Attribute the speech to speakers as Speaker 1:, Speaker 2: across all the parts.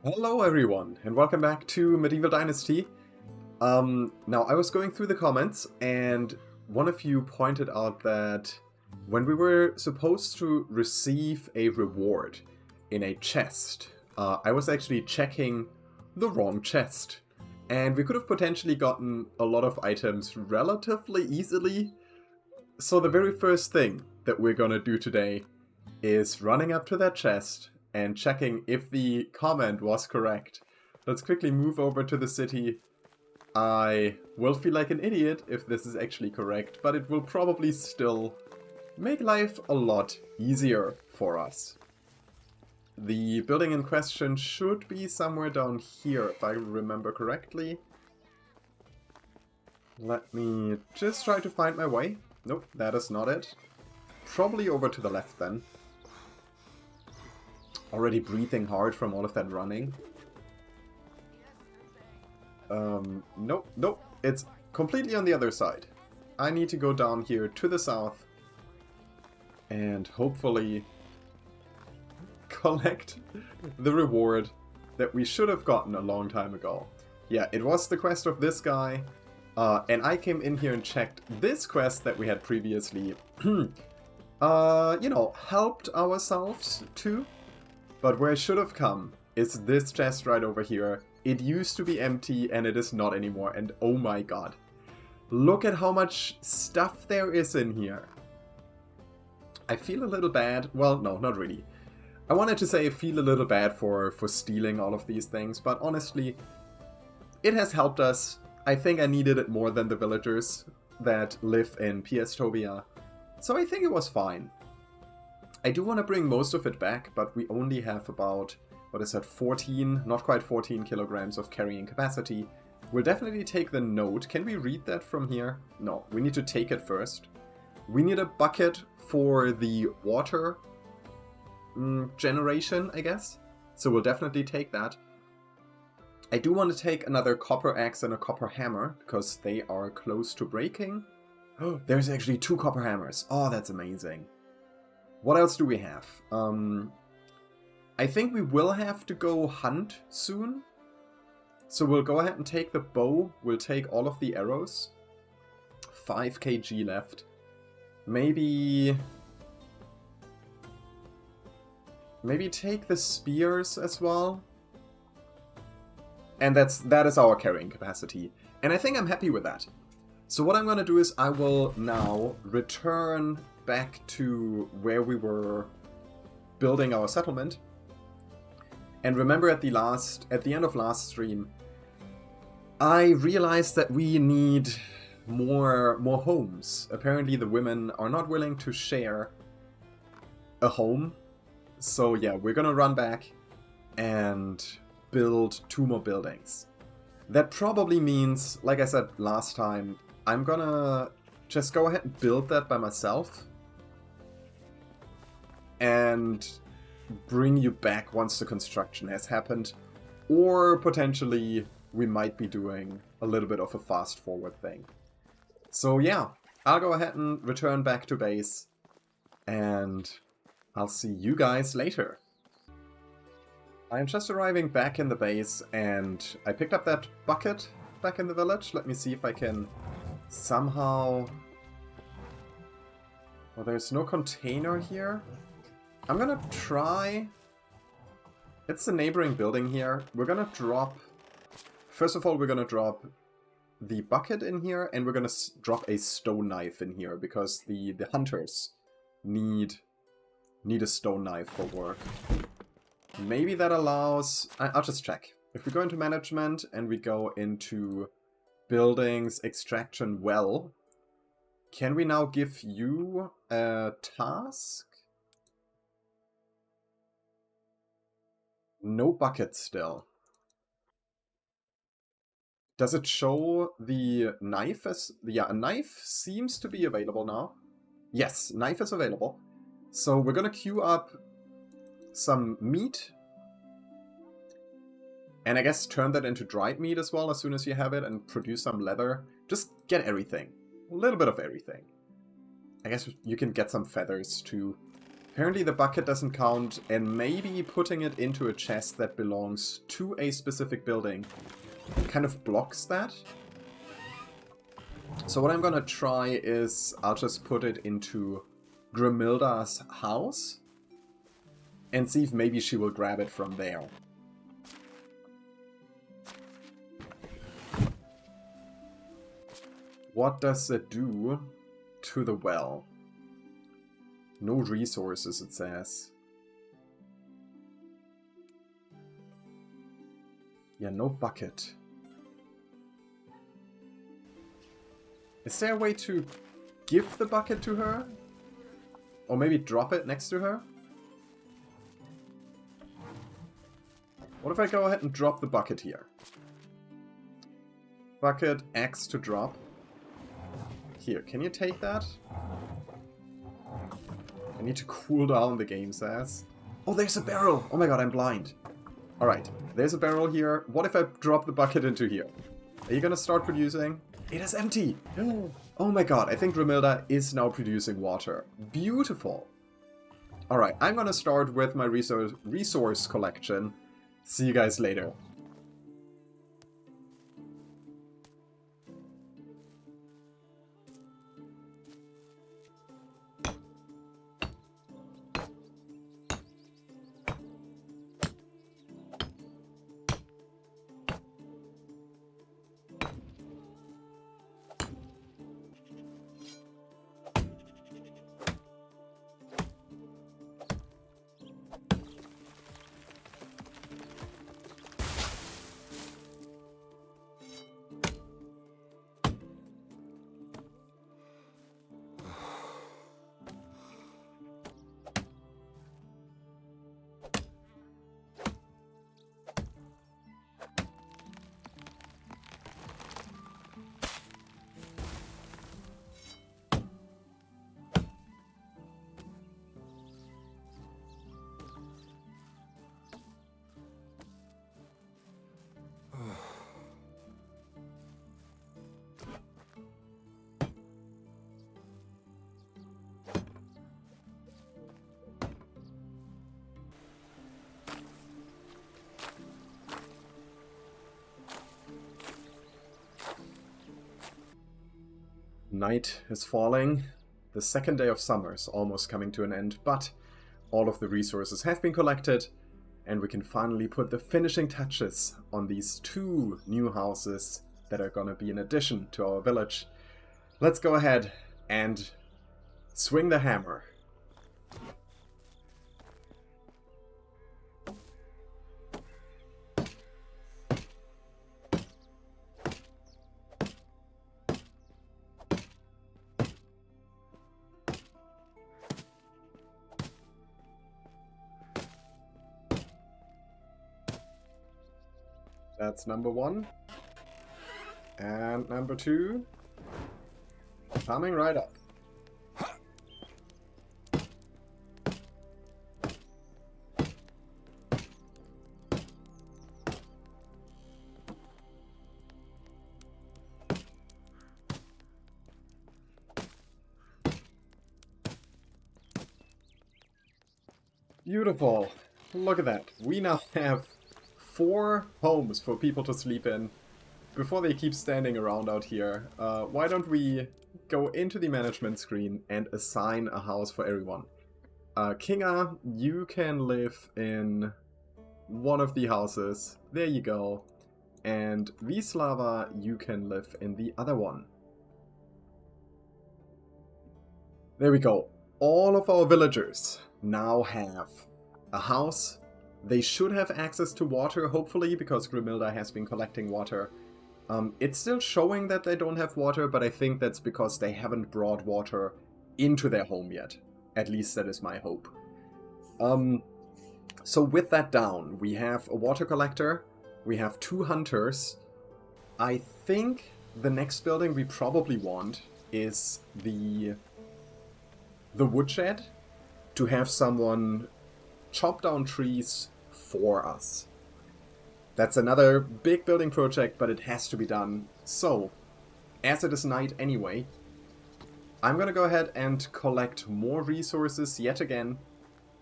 Speaker 1: Hello everyone, and welcome back to Medieval Dynasty. Now I was going through the comments, and one of you pointed out that when we were supposed to receive a reward in a chest, I was actually checking the wrong chest. And we could have potentially gotten a lot of items relatively easily. So the very first thing that we're gonna do today is running up to that chest and checking if the comment was correct. Let's quickly move over to the city. I will feel like an idiot if this is actually correct, but it will probably still make life a lot easier for us. The building in question should be somewhere down here, if I remember correctly. Let me just try to find my way. Nope, that is not it. Probably over to the left then. Already breathing hard from all of that running. Nope. It's completely on the other side. I need to go down here to the south and hopefully collect the reward that we should have gotten a long time ago. Yeah, it was the quest of this guy, and I came in here and checked this quest that we had previously, helped ourselves to. But where I should have come is this chest right over here. It used to be empty and it is not anymore, and oh my god. Look at how much stuff there is in here. I feel a little bad. Well, no, not really. I wanted to say I feel a little bad for stealing all of these things, but honestly, it has helped us. I think I needed it more than the villagers that live in Piastobia, so I think it was fine. I do want to bring most of it back, but we only have about, 14, not quite 14 kilograms of carrying capacity. We'll definitely take the note. Can we read that from here? No, we need to take it first. We need a bucket for the water generation, I guess. So we'll definitely take that. I do want to take another copper axe and a copper hammer, because they are close to breaking. Oh, there's actually 2 copper hammers. Oh, that's amazing. What else do we have? I think we will have to go hunt soon. So we'll go ahead and take the bow. We'll take all of the arrows. 5 kg left. Maybe take the spears as well. And that is our carrying capacity. And I think I'm happy with that. So what I'm going to do is I will now return back to where we were building our settlement. And remember at the end of last stream, I realized that we need more homes. Apparently the women are not willing to share a home. So yeah, we're gonna run back and build 2 more buildings. That probably means, like I said last time, I'm gonna just go ahead and build that by myself and bring you back once the construction has happened, or potentially we might be doing a little bit of a fast forward thing. So yeah, I'll go ahead and return back to base, and I'll see you guys later. I'm just arriving back in the base, and I picked up that bucket back in the village. Let me see if I can somehow... Well, there's no container here. I'm gonna try... It's the neighboring building here. We're gonna drop... First of all, we're gonna drop the bucket in here, and we're gonna drop a stone knife in here, because the hunters need a stone knife for work. Maybe that allows... I'll just check. If we go into management, and we go into buildings, extraction, well, can we now give you a task? No bucket still. Does it show the knife as... Yeah, a knife seems to be available now. Yes, knife is available. So we're gonna queue up some meat. And I guess turn that into dried meat as well as soon as you have it, and produce some leather. Just get everything. A little bit of everything. I guess you can get some feathers too. Apparently the bucket doesn't count, and maybe putting it into a chest that belongs to a specific building kind of blocks that. So what I'm gonna try is I'll just put it into Grimilda's house and see if maybe she will grab it from there. What does it do to the well? No resources, it says. Yeah, no bucket. Is there a way to give the bucket to her? Or maybe drop it next to her? What if I go ahead and drop the bucket here? Bucket X to drop. Here, can you take that? I need to cool down, the game says. Oh, there's a barrel! Oh my god, I'm blind. Alright, there's a barrel here. What if I drop the bucket into here? Are you gonna start producing? It is empty! Oh my god, I think Grimilda is now producing water. Beautiful! Alright, I'm gonna start with my resource collection. See you guys later. Night is falling. The second day of summer is almost coming to an end, but all of the resources have been collected, and we can finally put the finishing touches on these 2 new houses that are gonna be an addition to our village. Let's go ahead and swing the hammer. That's number 1. And number 2. Coming right up. Beautiful. Look at that. We now have 4 homes for people to sleep in before they keep standing around out here. Why don't we go into the management screen and assign a house for everyone? Kinga, you can live in one of the houses. There you go. And Vislava, you can live in the other one. There we go. All of our villagers now have a house. They should have access to water, hopefully, because Grimilda has been collecting water. It's still showing that they don't have water, but I think that's because they haven't brought water into their home yet. At least that is my hope. So with that down, we have a water collector, we have 2 hunters. I think the next building we probably want is the woodshed, to have someone chop down trees for us. That's another big building project, but it has to be done. So, as it is night anyway, I'm gonna go ahead and collect more resources yet again,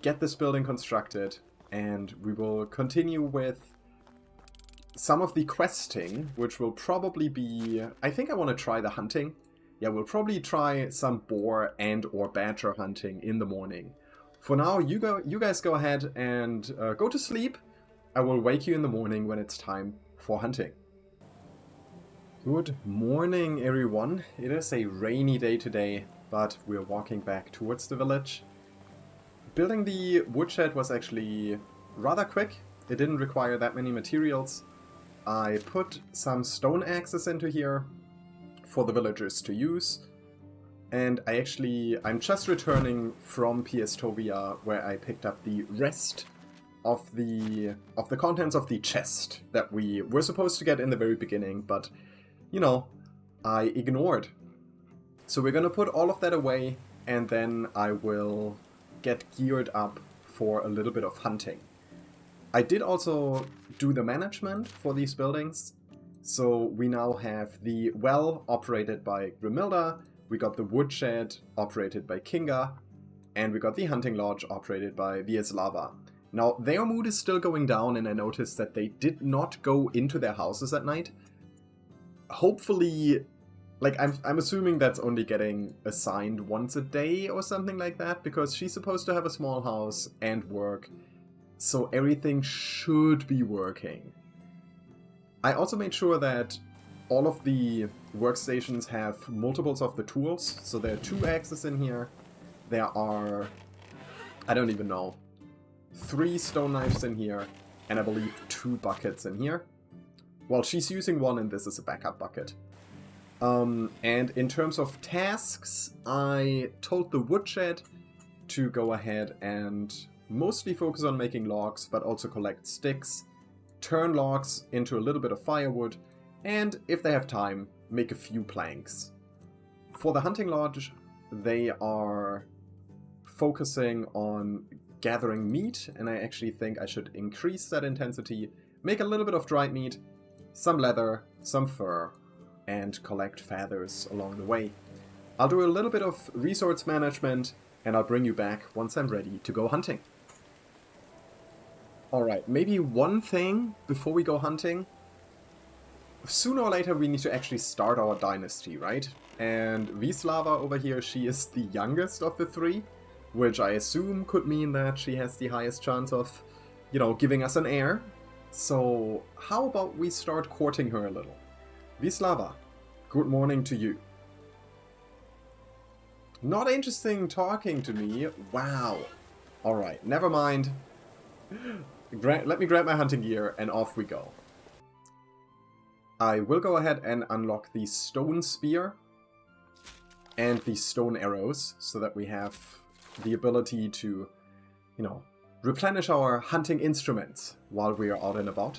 Speaker 1: get this building constructed, and we will continue with some of the questing, which will probably be... I think I want to try the hunting. Yeah, we'll probably try some boar and or badger hunting in the morning. For now, you guys go ahead and go to sleep. I will wake you in the morning when it's time for hunting. Good morning, everyone. It is a rainy day today, but we're walking back towards the village. Building the woodshed was actually rather quick. It didn't require that many materials. I put some stone axes into here for the villagers to use. And I'm just returning from Piestovia, where I picked up the rest of the contents of the chest that we were supposed to get in the very beginning, but, you know, I ignored. So we're gonna put all of that away, and then I will get geared up for a little bit of hunting. I did also do the management for these buildings, so we now have the well operated by Grimilda, we got the woodshed operated by Kinga, and we got the hunting lodge operated by Vieslava. Now, their mood is still going down, and I noticed that they did not go into their houses at night. Hopefully, like, I'm assuming that's only getting assigned once a day or something like that, because she's supposed to have a small house and work, so everything should be working. I also made sure that all of the workstations have multiples of the tools, so there are 2 axes in here, there are, I don't even know, 3 stone knives in here, and I believe 2 buckets in here. Well, she's using one, and this is a backup bucket. And in terms of tasks, I told the woodshed to go ahead and mostly focus on making logs, but also collect sticks, turn logs into a little bit of firewood, and if they have time, make a few planks. For the hunting lodge, they are focusing on gathering meat, and I actually think I should increase that intensity, make a little bit of dried meat, some leather, some fur, and collect feathers along the way. I'll do a little bit of resource management, and I'll bring you back once I'm ready to go hunting. Alright, maybe one thing before we go hunting. Sooner or later we need to actually start our dynasty, right? And Vieslava over here, she is the youngest of the 3, which I assume could mean that she has the highest chance of, you know, giving us an heir. So how about we start courting her a little? Vieslava, good morning to you. Not interesting talking to me. Wow. Alright, never mind. Let me grab my hunting gear and off we go. I will go ahead and unlock the stone spear and the stone arrows so that we have the ability to, you know, replenish our hunting instruments while we are out and about.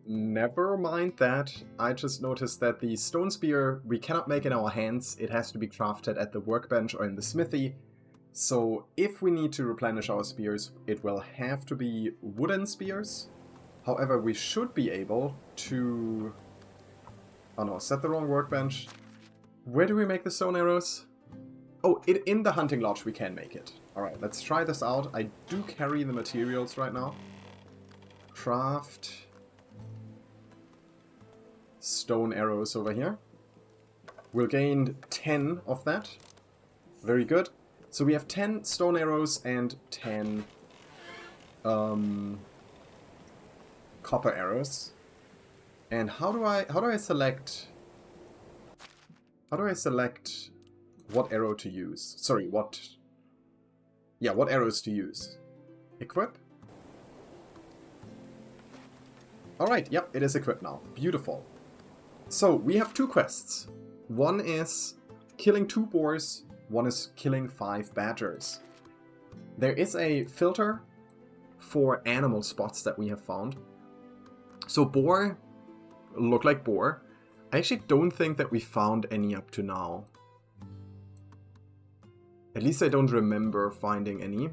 Speaker 1: Never mind that. I just noticed that the stone spear we cannot make in our hands. It has to be crafted at the workbench or in the smithy. So if we need to replenish our spears, it will have to be wooden spears. However, we should be able to... Oh no, set the wrong workbench. Where do we make the stone arrows? Oh, in the hunting lodge we can make it. Alright, let's try this out. I do carry the materials right now. Craft... stone arrows over here. We'll gain 10 of that. Very good. So we have 10 stone arrows and 10 copper arrows. And how do I select what arrow to use? Sorry, what arrows to use? Equip? Alright, yep, it is equipped now. Beautiful. So, we have 2 quests. One is killing 2 boars, one is killing 5 badgers. There is a filter for animal spots that we have found. So boar look like boar. I actually don't think that we found any up to now. At least I don't remember finding any.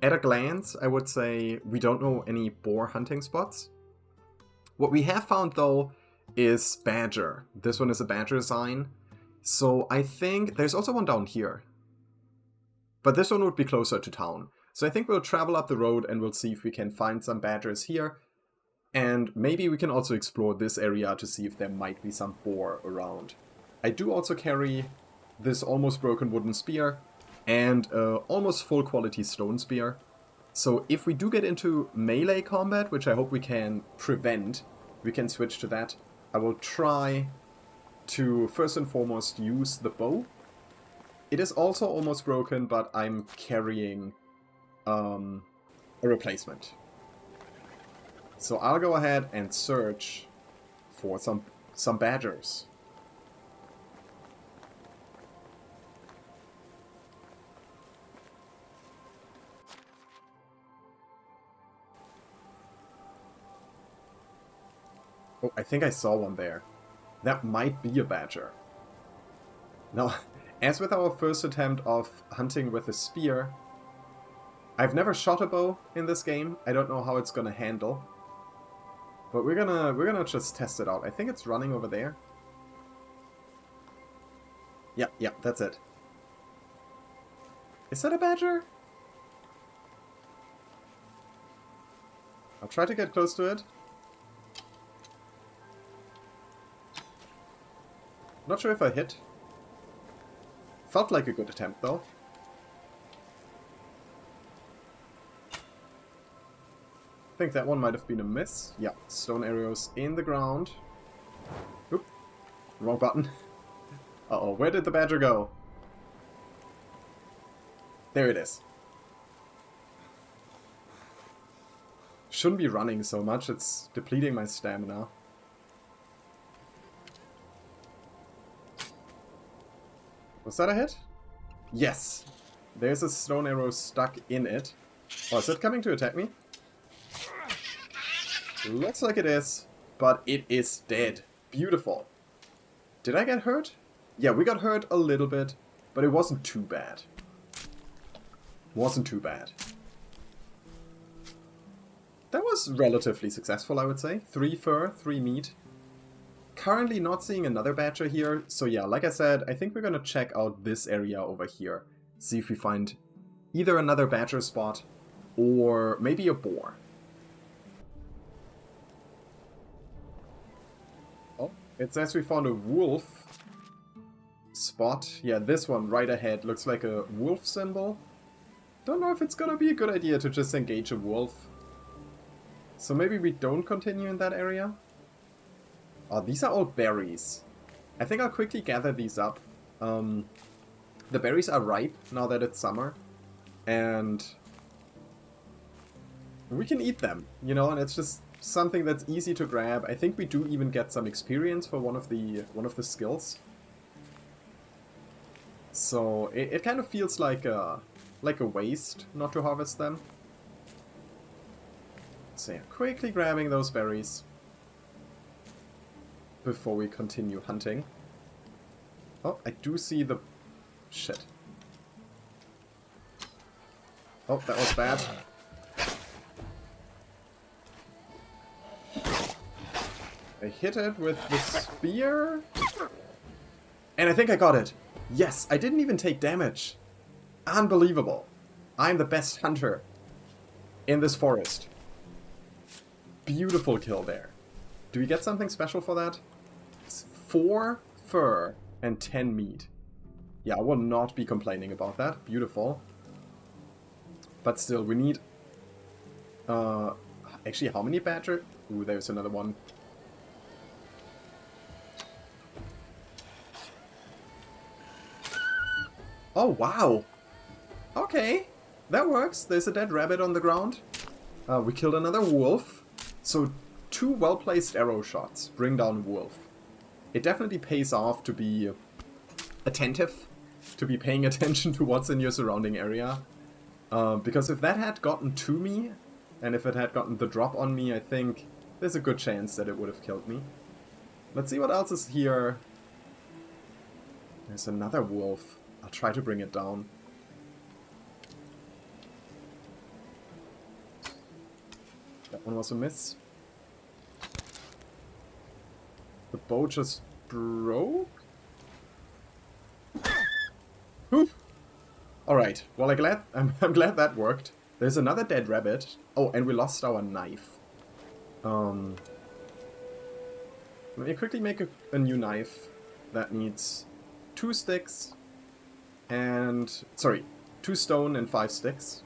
Speaker 1: At a glance, I would say we don't know any boar hunting spots. What we have found, though, is badger. This one is a badger sign. So I think there's also one down here. But this one would be closer to town. So I think we'll travel up the road and we'll see if we can find some badgers here. And maybe we can also explore this area to see if there might be some boar around. I do also carry this almost broken wooden spear and almost full quality stone spear. So if we do get into melee combat, which I hope we can prevent, we can switch to that. I will try to first and foremost use the bow. It is also almost broken, but I'm carrying a replacement. So I'll go ahead and search for some badgers. Oh, I think I saw one there. That might be a badger. Now, as with our first attempt of hunting with a spear, I've never shot a bow in this game. I don't know how it's gonna handle. But we're gonna just test it out. I think it's running over there. Yeah, that's it. Is that a badger? I'll try to get close to it. Not sure if I hit. Felt like a good attempt, though. I think that one might have been a miss. Yeah, stone arrows in the ground. Oop, wrong button. Uh-oh, where did the badger go? There it is. Shouldn't be running so much, it's depleting my stamina. Was that a hit? Yes! There's a stone arrow stuck in it. Oh, is it coming to attack me? Looks like it is, but it is dead. Beautiful. Did I get hurt? Yeah, we got hurt a little bit, but it wasn't too bad. Wasn't too bad. That was relatively successful, I would say. 3 fur, 3 meat. Currently not seeing another badger here, so yeah, like I said, I think we're gonna check out this area over here. See if we find either another badger spot, or maybe a boar. Oh, it says we found a wolf spot. Yeah, this one right ahead looks like a wolf symbol. Don't know if it's gonna be a good idea to just engage a wolf. So maybe we don't continue in that area? Oh, these are all berries. I think I'll quickly gather these up. The berries are ripe now that it's summer. And we can eat them, you know, and it's just something that's easy to grab. I think we do even get some experience for one of the skills. So it kind of feels like a waste not to harvest them. So yeah, quickly grabbing those berries before we continue hunting. Oh, I do see the... Shit. Oh, that was bad. I hit it with the spear. And I think I got it. Yes, I didn't even take damage. Unbelievable. I'm the best hunter in this forest. Beautiful kill there. Do we get something special for that? It's 4 fur and 10 meat. Yeah, I will not be complaining about that. Beautiful. But still, we need... actually, how many badger? Ooh, there's another one. Oh, wow. Okay, that works. There's a dead rabbit on the ground. We killed another wolf. So 2 well-placed arrow shots bring down a wolf. It definitely pays off to be attentive, to be paying attention to what's in your surrounding area. Because if that had gotten to me, and if it had gotten the drop on me, I think there's a good chance that it would have killed me. Let's see what else is here. There's another wolf. I'll try to bring it down. That one was a miss. The bow just broke? Whew. Alright, well I'm glad that worked. There's another dead rabbit. Oh, and we lost our knife. Let me quickly make a new knife that needs 2 sticks and... sorry, 2 stone and 5 sticks.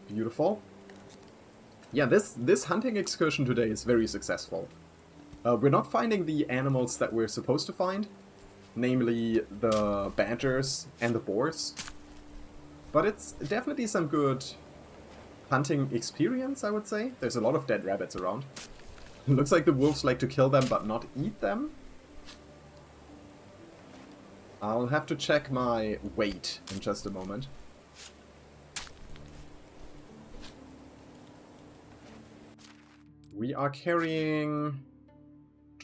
Speaker 1: Beautiful. Yeah, this hunting excursion today is very successful. We're not finding the animals that we're supposed to find, namely the badgers and the boars. But it's definitely some good hunting experience, I would say. There's a lot of dead rabbits around. It looks like the wolves like to kill them but not eat them. I'll have to check my weight in just a moment. We are carrying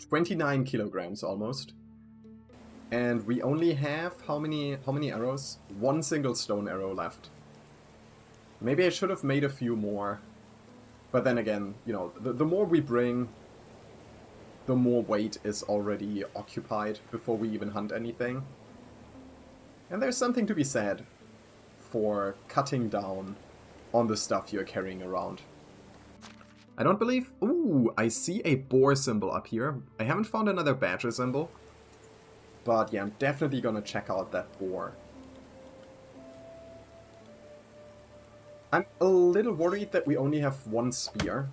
Speaker 1: 29 kilograms almost. And we only have how many arrows? 1 single stone arrow left. Maybe I should have made a few more. But then again, you know, the more we bring, the more weight is already occupied before we even hunt anything. And there's something to be said for cutting down on the stuff you're carrying around. I don't believe... Ooh, I see a boar symbol up here. I haven't found another badger symbol. But yeah, I'm definitely gonna check out that boar. I'm a little worried that we only have 1 spear.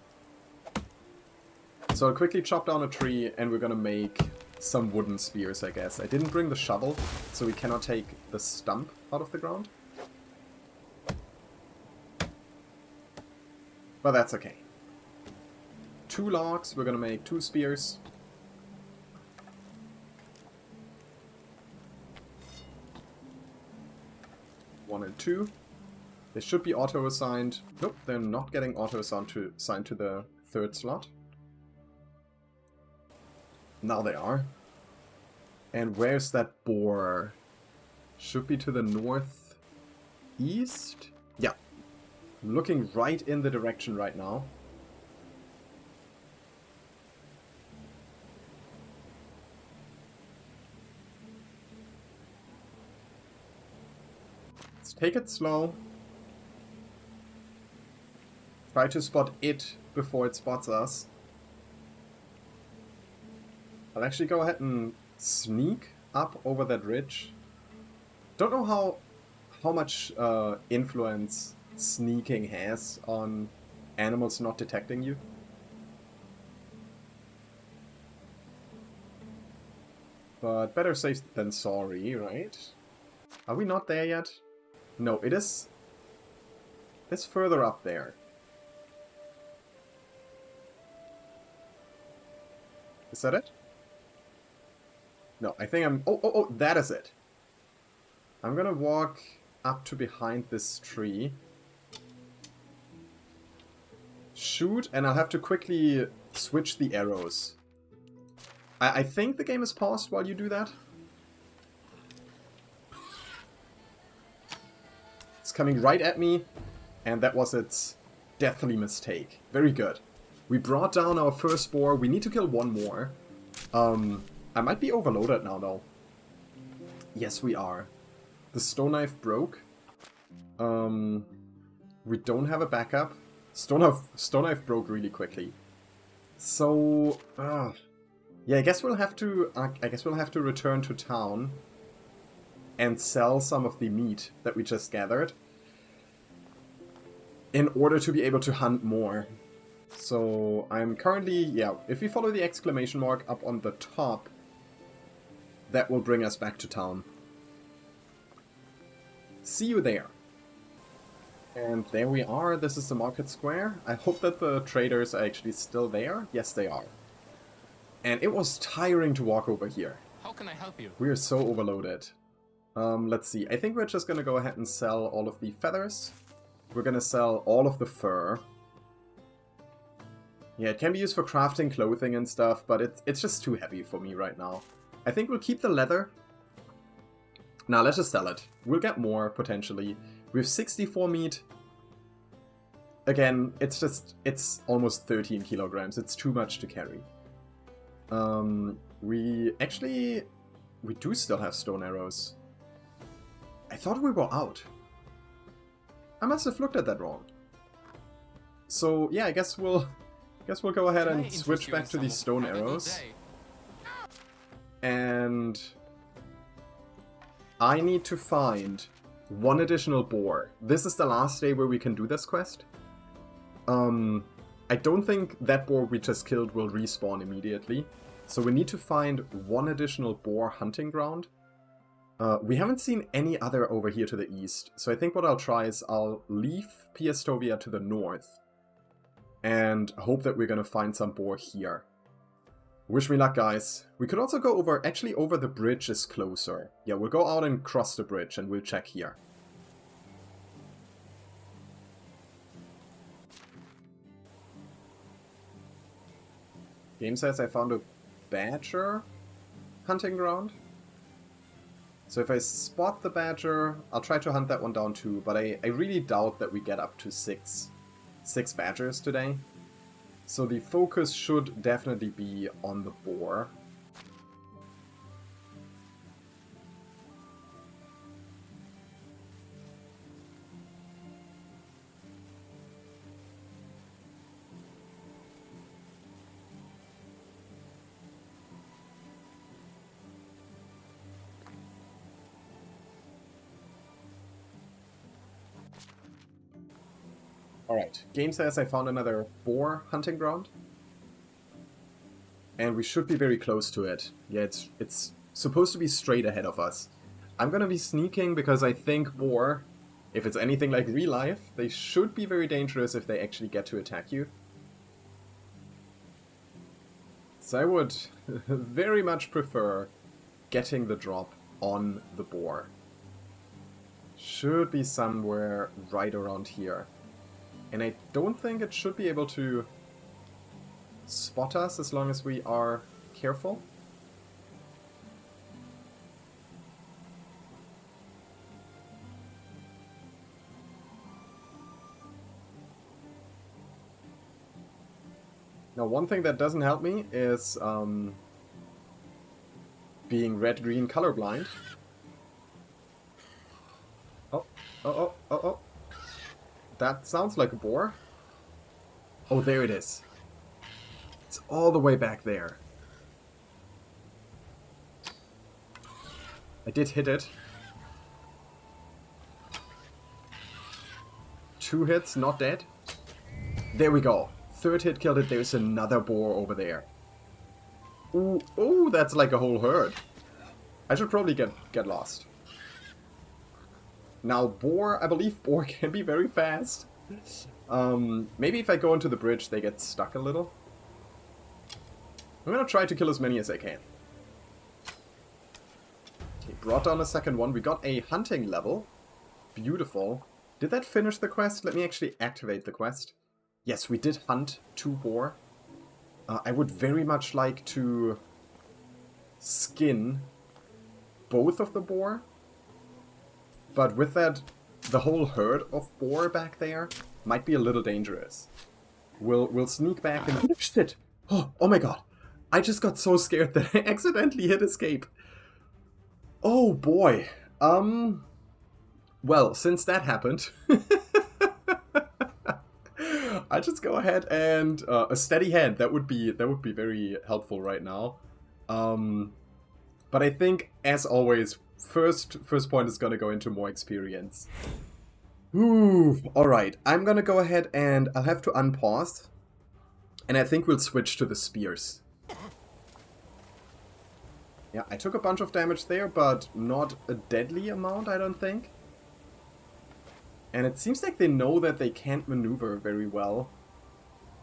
Speaker 1: So I'll quickly chop down a tree and we're gonna make some wooden spears, I guess. I didn't bring the shovel, so we cannot take the stump out of the ground. But that's okay. 2 logs, we're gonna make 2 spears. One and 2. They should be auto-assigned. Nope, they're not getting auto-assigned to the 3rd slot. Now they are. And where's that boar? Should be to the northeast? Yeah. I'm looking right in the direction right now. Let's take it slow. Try to spot it before it spots us. I'll actually go ahead and sneak up over that ridge. Don't know how much influence sneaking has on animals not detecting you. But better safe than sorry, right? Are we not there yet? No, it is... It's further up there. Is that it? No, I think I'm... Oh, that is it. I'm gonna walk up to behind this tree. Shoot, and I'll have to quickly switch the arrows. I think the game is paused while you do that. It's coming right at me, and that was its deathly mistake. Very good. We brought down our first boar. We need to kill 1 more. I might be overloaded now, though. Yes, we are. The stone knife broke. We don't have a backup. Stone knife broke really quickly. So, yeah, I guess we'll have to return to town and sell some of the meat that we just gathered in order to be able to hunt more. So I'm currently, yeah, if we follow the exclamation mark up on the top, that will bring us back to town. See you there. And there we are. This is the market square. I hope that the traders are actually still there. Yes, they are. And it was tiring to walk over here.
Speaker 2: How can I help you?
Speaker 1: We are so overloaded. Let's see. I think we're just going to go ahead and sell all of the feathers. We're going to sell all of the fur. Yeah, it can be used for crafting clothing and stuff, but it's just too heavy for me right now. I think we'll keep the leather. Now, let's just sell it. We'll get more, potentially. We have 64 meat. again, it's almost 13 kilograms. It's too much to carry. We do still have stone arrows. I thought we were out. I must have looked at that wrong. So yeah, I guess we'll go ahead and switch back to these stone arrows. And I need to find one additional boar. This is the last day where we can do this quest. I don't think that boar we just killed will respawn immediately. So we need to find one additional boar hunting ground. We haven't seen any other over here to the east. So I think what I'll try is I'll leave Piastovia to the north. And hope that we're gonna find some boar here. Wish me luck, guys. We could also go over... Actually, over the bridge is closer. Yeah, we'll go out and cross the bridge and we'll check here. Game says I found a badger hunting ground. So if I spot the badger, I'll try to hunt that one down too. But I really doubt that we get up to six badgers today. So the focus should definitely be on the boar. Alright, game says I found another boar hunting ground. And we should be very close to it. Yeah, it's supposed to be straight ahead of us. I'm gonna be sneaking because I think boar, if it's anything like real life, they should be very dangerous if they actually get to attack you. So I would very much prefer getting the drop on the boar. Should be somewhere right around here. And I don't think it should be able to spot us as long as we are careful. Now, one thing that doesn't help me is being red-green colorblind. Oh. That sounds like a boar. Oh, there it is. It's all the way back there. I did hit it. 2 hits, not dead. There we go. 3rd hit killed it. There's another boar over there. Ooh, that's like a whole herd. I should probably get lost. Now, boar, I believe boar can be very fast. Maybe if I go into the bridge, they get stuck a little. I'm gonna try to kill as many as I can. Okay, brought down a second one. We got a hunting level. Beautiful. Did that finish the quest? Let me actually activate the quest. Yes, we did hunt 2 boar. I would very much like to skin both of the boar. But with that, the whole herd of boar back there might be a little dangerous. We'll sneak back and... Oh, shit! Oh my god! I just got so scared that I accidentally hit escape. Oh boy. Well, since that happened... I'll just go ahead and... a steady hand, that would be very helpful right now. But I think, as always... First point is gonna go into more experience. Ooh, alright. I'm gonna go ahead and I'll have to unpause. And I think we'll switch to the spears. Yeah, I took a bunch of damage there, but not a deadly amount, I don't think. And it seems like they know that they can't maneuver very well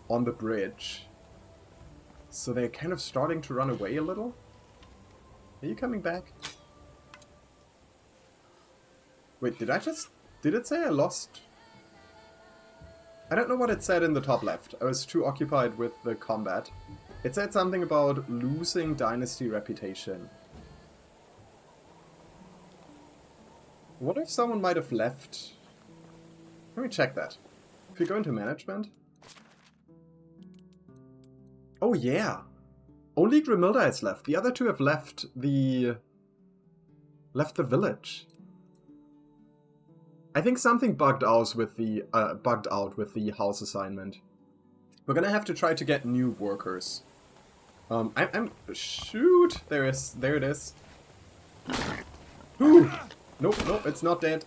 Speaker 1: on the bridge. So they're kind of starting to run away a little. Are you coming back? Wait, did it say I lost? I don't know what it said in the top left. I was too occupied with the combat. It said something about losing Dynasty reputation. What if someone might have left? Let me check that. we go into management? Oh yeah! Only Grimilda is left. The other two have left the village. I think something bugged out with the house assignment. We're gonna have to try to get new workers. Shoot! There it is. Ooh. Nope, it's not dead.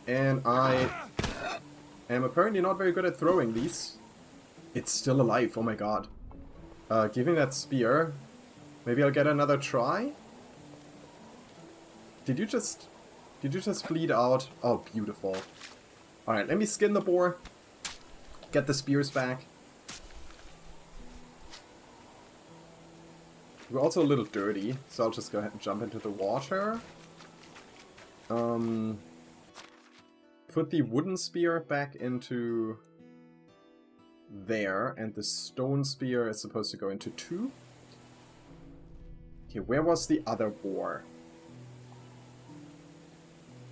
Speaker 1: And I am apparently not very good at throwing these. It's still alive, oh my god. Giving that spear. Maybe I'll get another try? Did you just bleed out? Oh, beautiful. Alright, let me skin the boar. Get the spears back. We're also a little dirty, so I'll just go ahead and jump into the water. Put the wooden spear back into there, and the stone spear is supposed to go into 2. Okay, where was the other boar?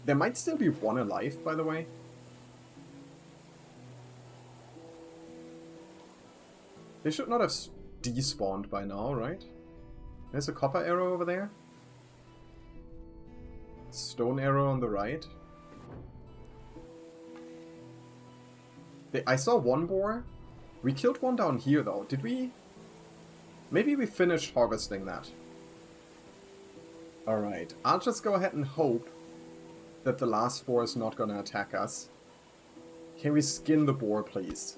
Speaker 1: There might still be one alive, by the way. They should not have despawned by now, right? There's a copper arrow over there. Stone arrow on the right. I saw one boar. We killed one down here, though. Did we? Maybe we finished harvesting that. Alright, I'll just go ahead and hope that the last boar is not gonna attack us. Can we skin the boar, please?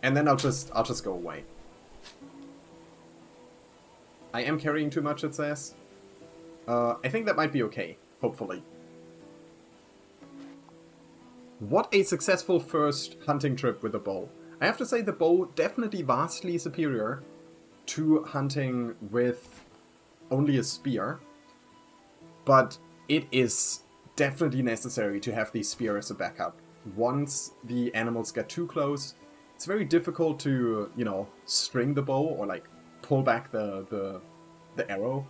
Speaker 1: And then I'll just go away. I am carrying too much, it says. I think that might be okay, hopefully. What a successful first hunting trip with a bow. I have to say the bow definitely vastly superior to hunting with only a spear. But it is definitely necessary to have the spear as a backup. Once the animals get too close, it's very difficult to, you know, string the bow or like pull back the arrow.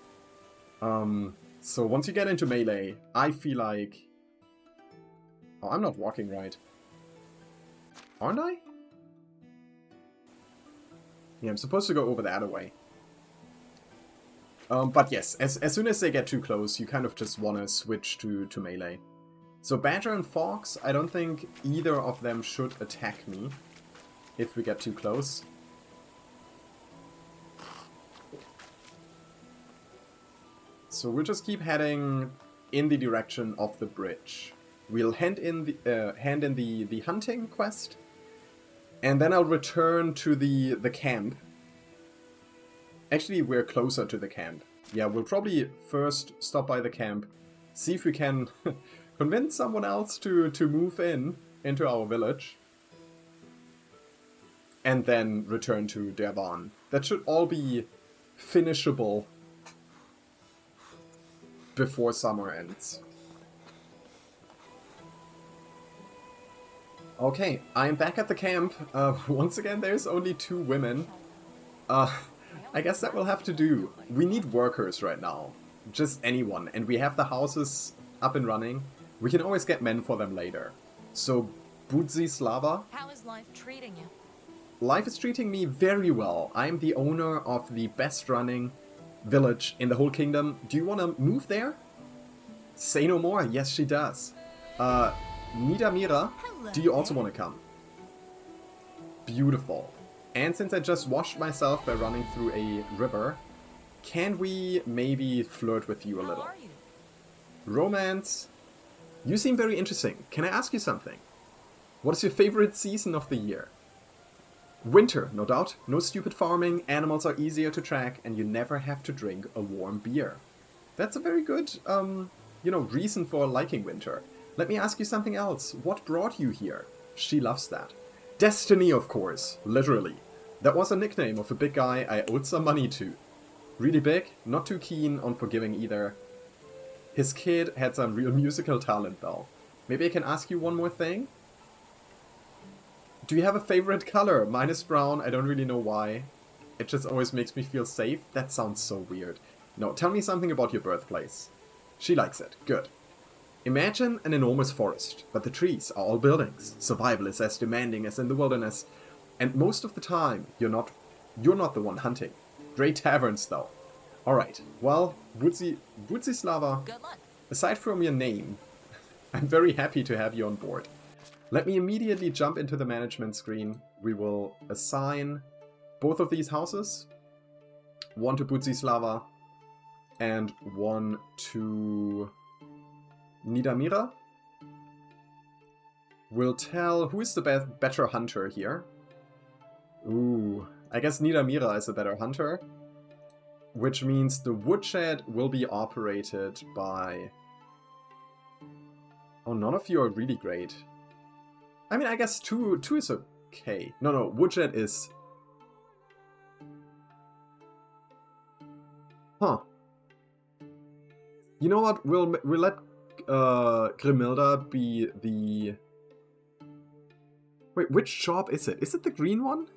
Speaker 1: So once you get into melee, I feel like... Oh, I'm not walking right. Aren't I? Yeah, I'm supposed to go over that way. But yes, as soon as they get too close, you kind of just want to switch to melee. So Badger and Fox, I don't think either of them should attack me if we get too close. So we'll just keep heading in the direction of the bridge. We'll hand in the hunting quest, and then I'll return to the camp. Actually, we're closer to the camp. Yeah, we'll probably first stop by the camp, see if we can convince someone else to move into our village, and then return to Durban. That should all be finishable before summer ends. Okay, I'm back at the camp. Once again, there's only 2 women. I guess that will have to do. We need workers right now. Just anyone. And we have the houses up and running. We can always get men for them later. So, Budzislava.
Speaker 2: How is life treating you?
Speaker 1: Life is treating me very well. I'm the owner of the best running village in the whole kingdom. Do you want to move there? Say no more. Yes, she does. Nidamira, do you also want to come? Beautiful. And since I just washed myself by running through a river, can we maybe flirt with you a little?
Speaker 2: How are you?
Speaker 1: Romance. You seem very interesting. Can I ask you something? What is your favorite season of the year? Winter, no doubt. No stupid farming, animals are easier to track, and you never have to drink a warm beer. That's a very good, reason for liking winter. Let me ask you something else. What brought you here? She loves that. Destiny, of course. Literally. That was a nickname of a big guy I owed some money to. Really big, not too keen on forgiving either. His kid had some real musical talent, though. Maybe I can ask you one more thing? Do you have a favorite color? Mine is brown, I don't really know why. It just always makes me feel safe. That sounds so weird. No, tell me something about your birthplace. She likes it. Good. Imagine an enormous forest, but the trees are all buildings. Survival is as demanding as in the wilderness. And most of the time, you're not the one hunting. Great taverns, though. Alright, well, Vucislava, aside from your name, I'm very happy to have you on board. Let me immediately jump into the management screen. We will assign both of these houses. One to Vucislava and one to Nidamira. We'll tell who is the better hunter here. Ooh, I guess Nidamira is a better hunter. Which means the woodshed will be operated by... Oh, none of you are really great. I mean, I guess two is okay. No, woodshed is... Huh. You know what? We'll let Grimilda be the... Wait, which job is it? Is it the green one?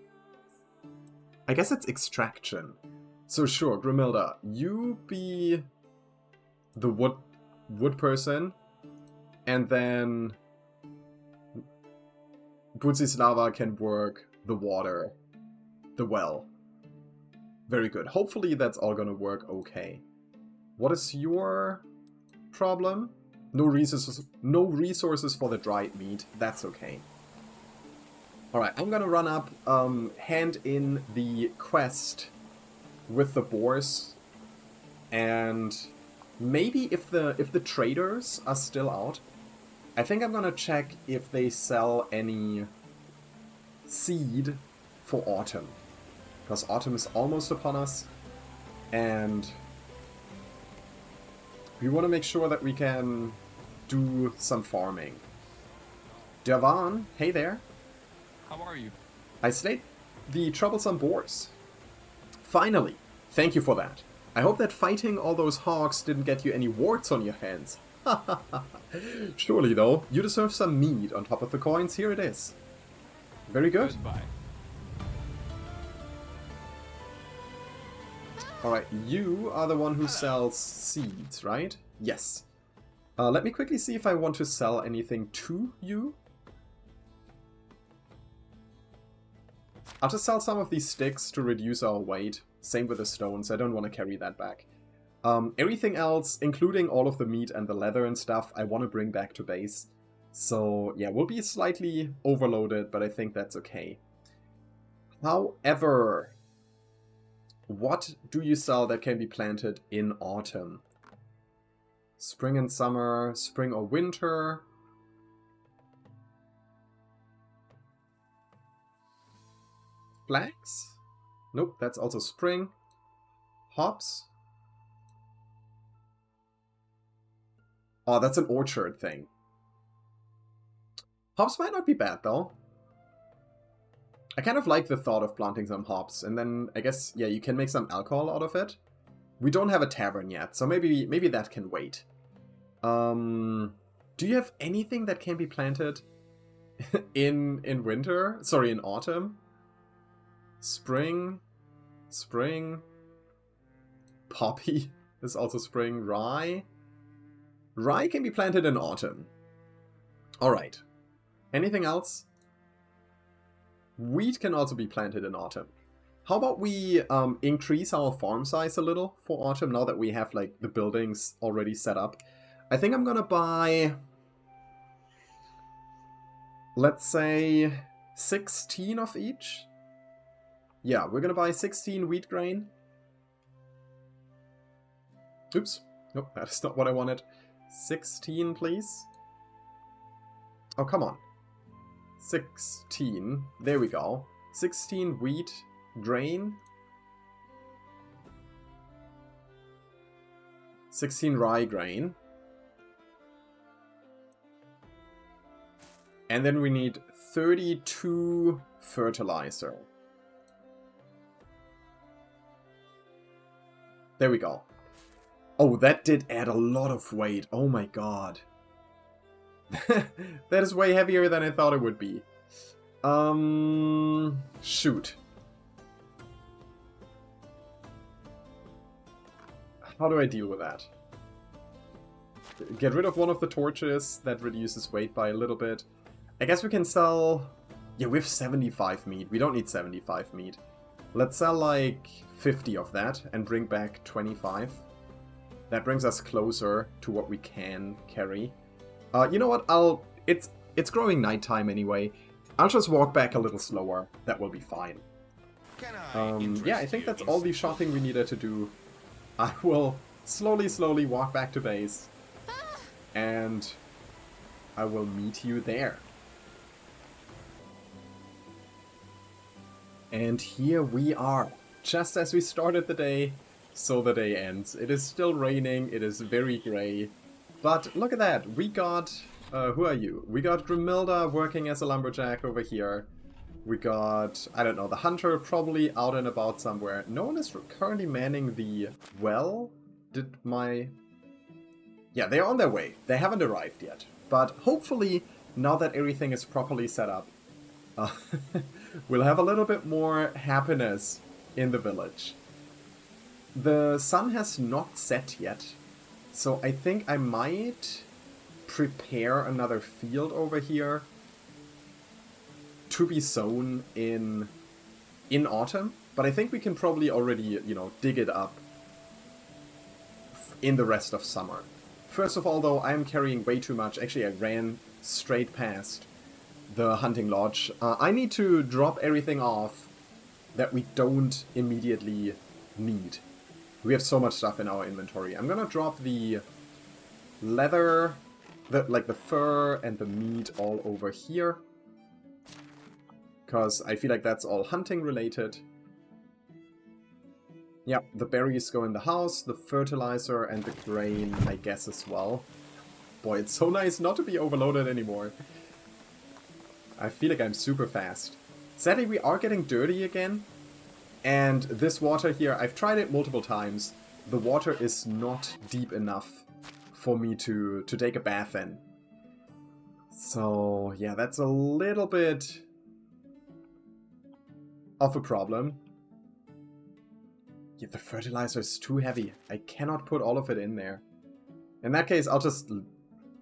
Speaker 1: I guess it's extraction. So sure, Grimilda, you be the wood person, and then Vucislava can work the water, the well. Very good. Hopefully that's all gonna work okay. What is your problem? No resources for the dried meat. That's okay. Alright, I'm gonna run up, hand in the quest with the boars, and maybe if the traders are still out, I think I'm gonna check if they sell any seed for autumn, because autumn is almost upon us, and we want to make sure that we can do some farming. Javan, hey there.
Speaker 2: How are you?
Speaker 1: I slayed the troublesome boars. Finally! Thank you for that. I hope that fighting all those hogs didn't get you any warts on your hands. Surely, though, you deserve some meat on top of the coins. Here it is. Very good.
Speaker 2: Goodbye.
Speaker 1: Alright, you are the one who sells seeds, right? Yes. Let me quickly see if I want to sell anything to you. I'll just sell some of these sticks to reduce our weight. Same with the stones, I don't want to carry that back. Everything else, including all of the meat and the leather and stuff, I want to bring back to base. So yeah, we'll be slightly overloaded, but I think that's okay. However, what do you sell that can be planted in autumn? Spring and summer, spring or winter. Flax? Nope, that's also spring. Hops? Oh, that's an orchard thing. Hops might not be bad, though. I kind of like the thought of planting some hops, and then I guess, yeah, you can make some alcohol out of it. We don't have a tavern yet, so maybe that can wait. Do you have anything that can be planted in winter? Sorry, in autumn? Spring? Poppy is also spring. Rye? Rye can be planted in autumn. Alright. Anything else? Wheat can also be planted in autumn. How about we increase our farm size a little for autumn now that we have like the buildings already set up? I think I'm gonna buy, let's say, 16 of each. Yeah, we're gonna buy 16 wheat grain. Oops. Nope, that is not what I wanted. 16, please. Oh, come on. 16. There we go. 16 wheat grain. 16 rye grain. And then we need 32 fertilizer. There we go. Oh, that did add a lot of weight. Oh my god. That is way heavier than I thought it would be. Shoot. How do I deal with that? get rid of one of the torches. That reduces weight by a little bit. I guess we can sell... Yeah, we have 75 meat. We don't need 75 meat. Let's sell like 50 of that and bring back 25. That brings us closer to what we can carry. You know what? It's growing nighttime anyway. I'll just walk back a little slower. That will be fine. Yeah, I think that's all the shopping we needed to do. I will slowly walk back to base. And I will meet you there. And here we are. Just as we started the day, so the day ends. It is still raining, it is very grey. But look at that, we got... who are you? We got Grimilda working as a lumberjack over here. We got, I don't know, the hunter probably out and about somewhere. No one is currently manning the well. Did my... Yeah, they're on their way. They haven't arrived yet. But hopefully, now that everything is properly set up, we'll have a little bit more happiness in the village. The sun has not set yet, so I think I might prepare another field over here to be sown in autumn, but I think we can probably already, you know, dig it up in the rest of summer. First of all, though, I'm carrying way too much. Actually, I ran straight past the hunting lodge. I need to drop everything off that we don't immediately need. We have so much stuff in our inventory. I'm gonna drop the leather, the fur and the meat all over here. Because I feel like that's all hunting related. Yeah, the berries go in the house, the fertilizer and the grain, I guess, as well. Boy, it's so nice not to be overloaded anymore. I feel like I'm super fast. Sadly, we are getting dirty again. And this water here, I've tried it multiple times. The water is not deep enough for me to take a bath in. So, yeah, that's a little bit of a problem. Yeah, the fertilizer is too heavy. I cannot put all of it in there. In that case, I'll just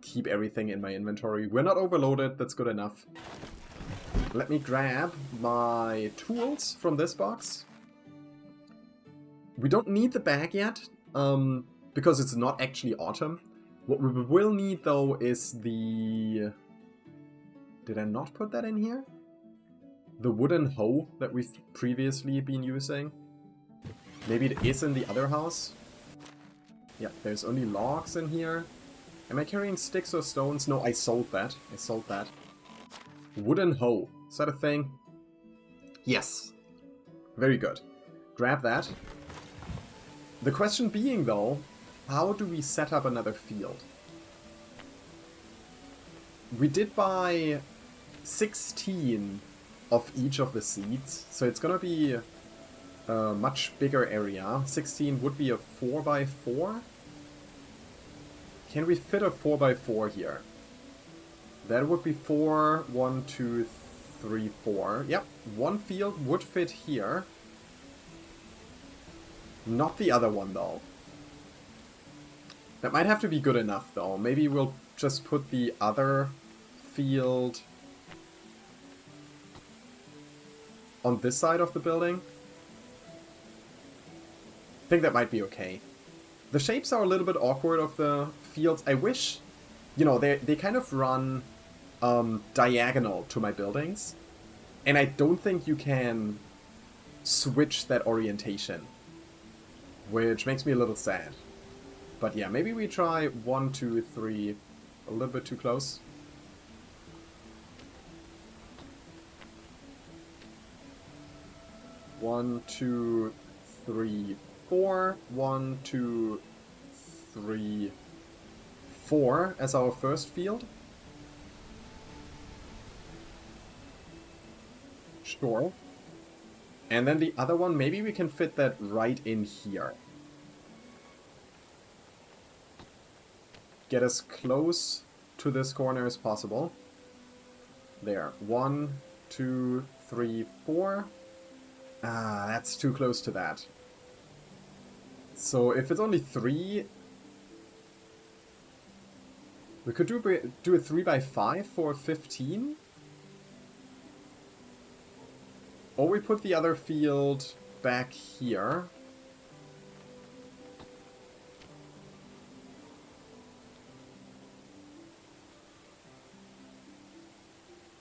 Speaker 1: keep everything in my inventory. We're not overloaded, that's good enough. Let me grab my tools from this box. We don't need the bag yet, because it's not actually autumn. What we will need, though, is the... Did I not put that in here? The wooden hoe that we've previously been using. Maybe it is in the other house. Yeah, there's only logs in here. Am I carrying sticks or stones? No, I sold that. I sold that. Wooden hoe. Is that a thing? Yes. Very good. Grab that. The question being, though, how do we set up another field? We did buy 16 of each of the seeds, so it's gonna be a much bigger area. 16 would be a 4x4. Can we fit a 4x4 here? That would be 4, 1, 2, 3, 4. Yep, one field would fit here. Not the other one, though. That might have to be good enough, though. Maybe we'll just put the other field on this side of the building. I think that might be okay. The shapes are a little bit awkward of the fields. I wish, you know, they kind of run diagonal to my buildings. And I don't think you can switch that orientation. Which makes me a little sad. But yeah, maybe we try 1, 2, 3. A little bit too close. One, 2, 3, 4. 1, 2, 3, 4 as our first field. Sure. And then the other one, maybe we can fit that right in here. Get as close to this corner as possible. There. 1, 2, 3, 4. Ah, that's too close to that. So if it's only 3... We could do a 3x5 for 15. Or we put the other field back here.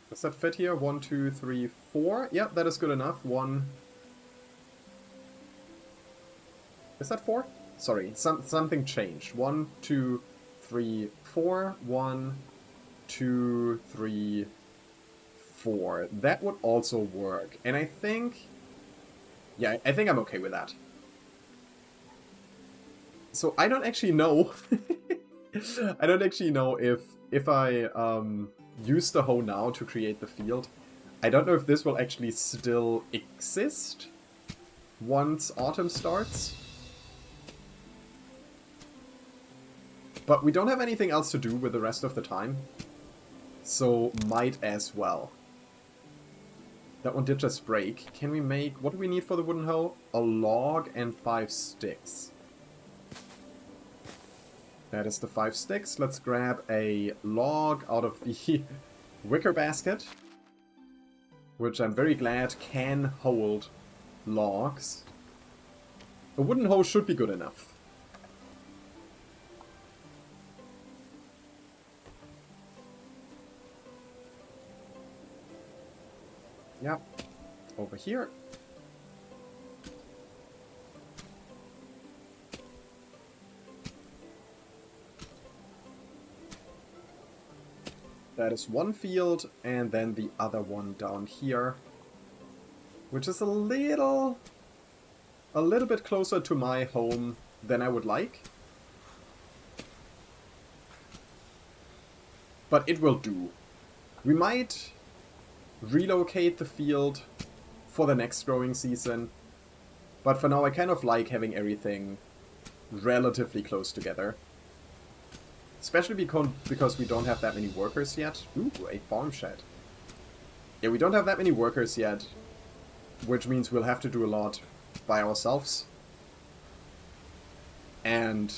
Speaker 1: Does that fit here? 1, 2, 3, 4. Yep, that is good enough. 1. Is that 4? Sorry, something changed. 1, 2, 3, 4. 1, 2, 3, 4. That would also work. And I think... yeah, I think I'm okay with that. So I don't actually know... I don't actually know if I use the hoe now to create the field. I don't know if this will actually still exist once autumn starts. But we don't have anything else to do with the rest of the time. So might as well. That one did just break. Can we make... what do we need for the wooden hoe? A log and 5 sticks. That is the 5 sticks. Let's grab a log out of the wicker basket. Which I'm very glad can hold logs. A wooden hoe should be good enough. Yep. Over here. That is one field, and then the other one down here. Which is a little bit closer to my home than I would like. But it will do. We might relocate the field for the next growing season. But for now I kind of like having everything relatively close together. Especially because we don't have that many workers yet. Ooh, a farm shed. Yeah, we don't have that many workers yet. Which means we'll have to do a lot by ourselves. And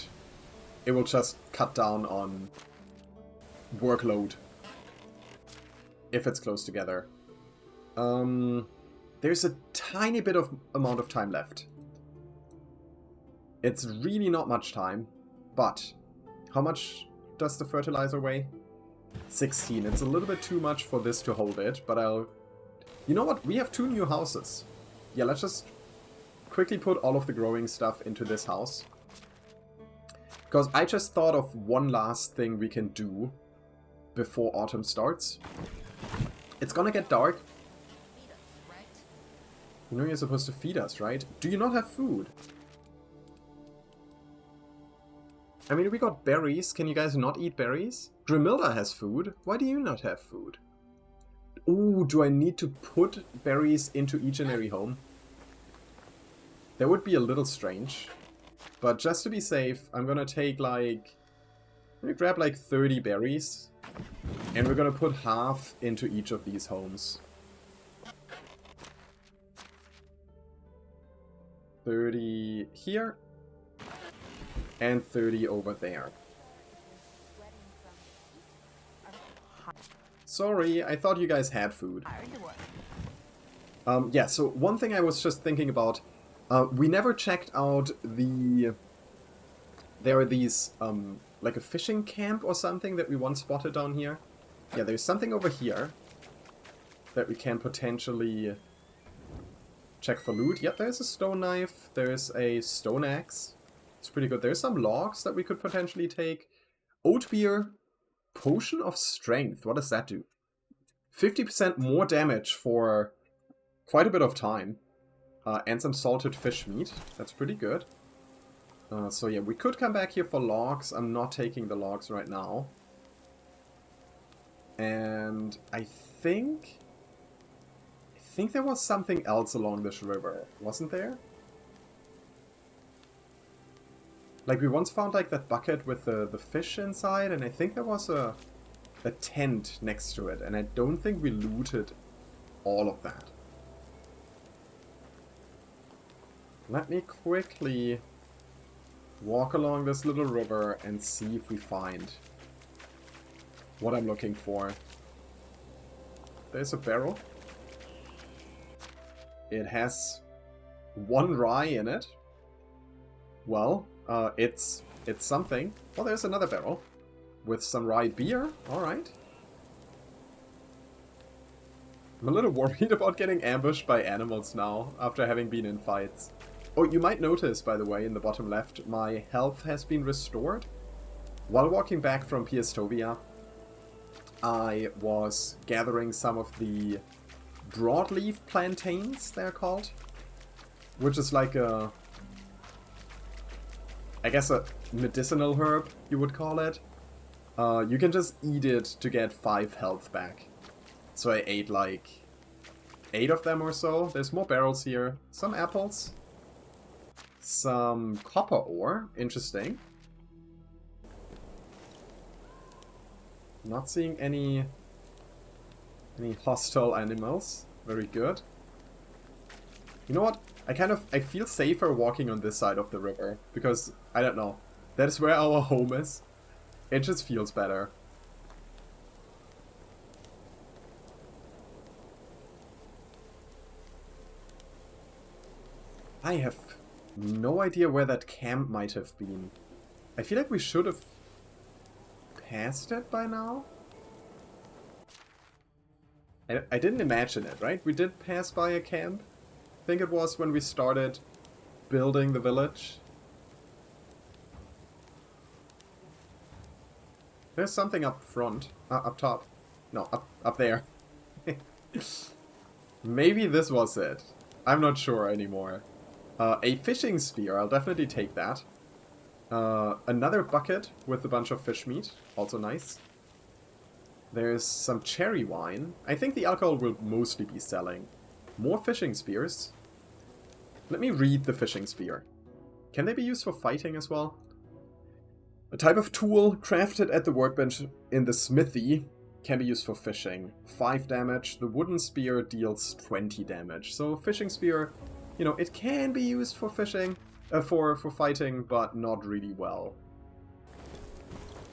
Speaker 1: it will just cut down on workload if it's close together. There's a tiny bit of amount of time left. It's really not much time, but how much does the fertilizer weigh? 16. It's a little bit too much for this to hold it, but I'll... you know what? We have 2 new houses. Yeah, let's just quickly put all of the growing stuff into this house. Because I just thought of one last thing we can do before autumn starts. It's gonna get dark. You know you're supposed to feed us, right? Do you not have food? I mean, we got berries. Can you guys not eat berries? Grimilda has food. Why do you not have food? Ooh, do I need to put berries into each and every home? That would be a little strange. But just to be safe, I'm gonna take like... let me grab like 30 berries. And we're gonna put half into each of these homes. 30 here. And 30 over there. Sorry, I thought you guys had food. Yeah, so one thing I was just thinking about, we never checked out the... there are these, like a fishing camp or something that we once spotted down here. Yeah, there's something over here that we can potentially check for loot. Yep, there's a stone knife, there's a stone axe. It's pretty good. There's some logs that we could potentially take. Oat beer, potion of strength. What does that do? 50% more damage for quite a bit of time. And some salted fish meat. That's pretty good. So yeah, we could come back here for logs. I'm not taking the logs right now. And I think there was something else along this river, wasn't there? Like, we once found, like, that bucket with the fish inside, and I think there was a tent next to it, and I don't think we looted all of that. Let me quickly walk along this little river and see if we find what I'm looking for. There's a barrel. It has 1 rye in it. Well, it's something. Oh, there's another barrel with some rye beer. Alright. I'm a little worried about getting ambushed by animals now, after having been in fights. Oh, you might notice, by the way, in the bottom left, my health has been restored. While walking back from Piestovia, I was gathering some of the broadleaf plantains, they're called. Which is like a... I guess a medicinal herb, you would call it. You can just eat it to get 5 health back. So I ate like 8 of them or so. There's more barrels here. Some apples. Some copper ore. Interesting. Not seeing any hostile animals. Very good. You know what? I feel safer walking on this side of the river. Because, I don't know. That is where our home is. It just feels better. I have no idea where that camp might have been. I feel like we should have passed it by now. I didn't imagine it, right? We did pass by a camp. I think it was when we started building the village. There's something up front. Up top. No, up there. Maybe this was it. I'm not sure anymore. A fishing spear, I'll definitely take that. Another bucket with a bunch of fish meat, also nice. There's some cherry wine. I think the alcohol will mostly be selling. More fishing spears. Let me read the fishing spear. Can they be used for fighting as well? A type of tool crafted at the workbench in the smithy can be used for fishing. 5 damage. The wooden spear deals 20 damage. So fishing spear... You know, it can be used for fishing, for fighting, but not really well.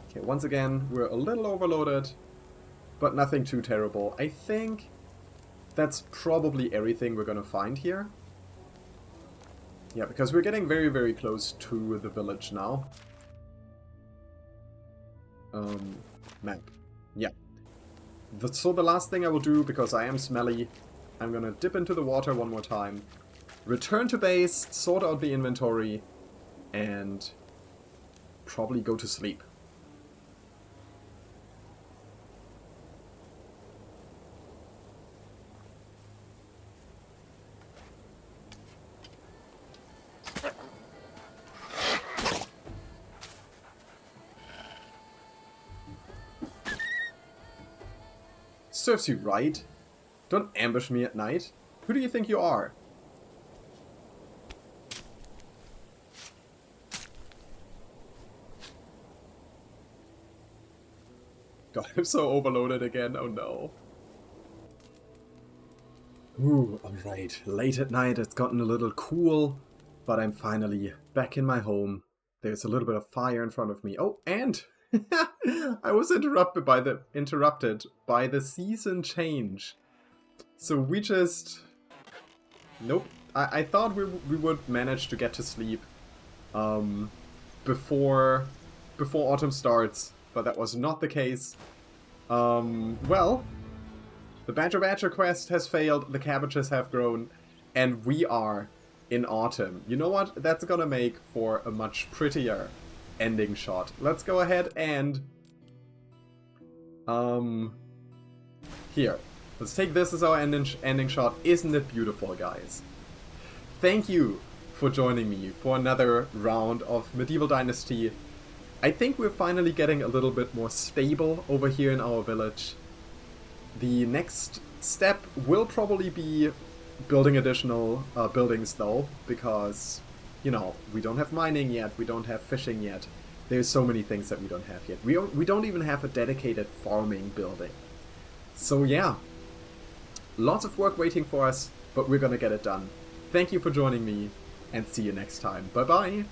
Speaker 1: Okay, once again, we're a little overloaded, but nothing too terrible. I think that's probably everything we're gonna find here. Yeah, because we're getting very, very close to the village now. Map. Yeah. So the last thing I will do, because I am smelly, I'm gonna dip into the water one more time. Return to base, sort out the inventory, and probably go to sleep. Serves you right. Don't ambush me at night. Who do you think you are? God, I'm so overloaded again. Oh no. Ooh, alright. Late at night, it's gotten a little cool, but I'm finally back in my home. There's a little bit of fire in front of me. Oh, and I was interrupted by the season change. So we just... Nope. I thought we would manage to get to sleep before autumn starts, but that was not the case. Well, the Badger quest has failed, the cabbages have grown, and we are in autumn. You know what? That's gonna make for a much prettier ending shot. Let's go ahead and... Here. Let's take this as our ending shot. Isn't it beautiful, guys? Thank you for joining me for another round of Medieval Dynasty. I think we're finally getting a little bit more stable over here in our village. The next step will probably be building additional buildings though, because, you know, we don't have mining yet, we don't have fishing yet. There's so many things that we don't have yet. We don't even have a dedicated farming building. So yeah, lots of work waiting for us, but we're gonna get it done. Thank you for joining me, and see you next time. Bye bye!